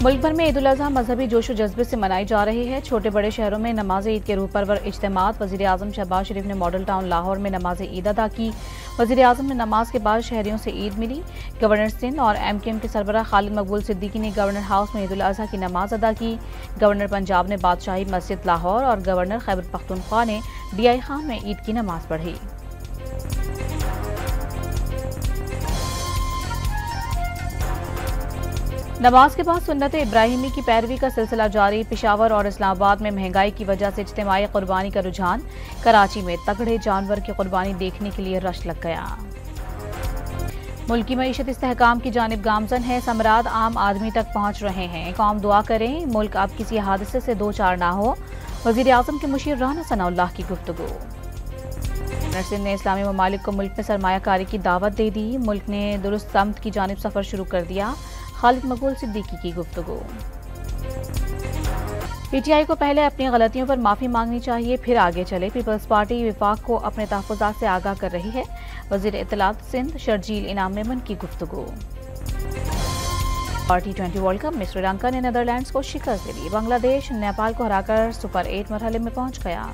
मुल्क भर में ईद उल अज़हा मजहबी जोशो जज्बे से मनाई जा रही है। छोटे बड़े शहरों में नमाज ईद के रूह परवर इज्तिमात। वज़ीर आज़म शहबाज शरीफ ने मॉडल टाउन लाहौर में नमाज ईद अदा की। वज़ीर आज़म ने नमाज के बाद शहरियों से ईद मिली। गवर्नर सिंध और MKM के सरबराह खालिद मकबूल सिद्दीकी ने गवर्नर हाउस में ईद उल अज़हा की नमाज अदा की। गवर्नर पंजाब ने बादशाही मस्जिद लाहौर और गवर्नर खैबर पख्तूनख्वा ने DI खान में ईद की नमाज पढ़ी। नमाज के बाद सुन्नत इब्राहिमी की पैरवी का सिलसिला जारी। पेशावर और इस्लामाबाद में महंगाई की वजह से इज्तिमाई कुर्बानी का रुझान। कराची में तगड़े जानवर की कुर्बानी देखने के लिए रश लग गया। मुल्क की मईशत इस्तेहकाम की जानिब गामजन है। समरात आम आदमी तक पहुँच रहे हैं। कौम दुआ करें मुल्क अब किसी हादसे से दो चार ना हो। वज़ीर आज़म के मुशीर राना सनाउल्लाह की गुफ्तगू। गवर्नर सिंध ने इस्लामी ममालिक को मुल्क में सरमायाकारी की दावत दे दी। मुल्क ने दुरुस्त समत की जानिब सफ़र शुरू कर दिया। खालिद मकबूल सिद्दीकी की गुफ्तगू। PTI को पहले अपनी गलतियों पर माफी मांगनी चाहिए, फिर आगे चले। पीपल्स पार्टी विफाक को अपने तहफ़्फ़ुज़ात से आगाह कर रही है। वज़ीर इत्तलात सिंध शर्जील इनाम मेमन की गुफ्तगू। T20 वर्ल्ड कप में श्रीलंका ने नीदरलैंड्स को शिकस्त दे दी। बांग्लादेश नेपाल को हराकर सुपर 8 मरहले में पहुंच गया।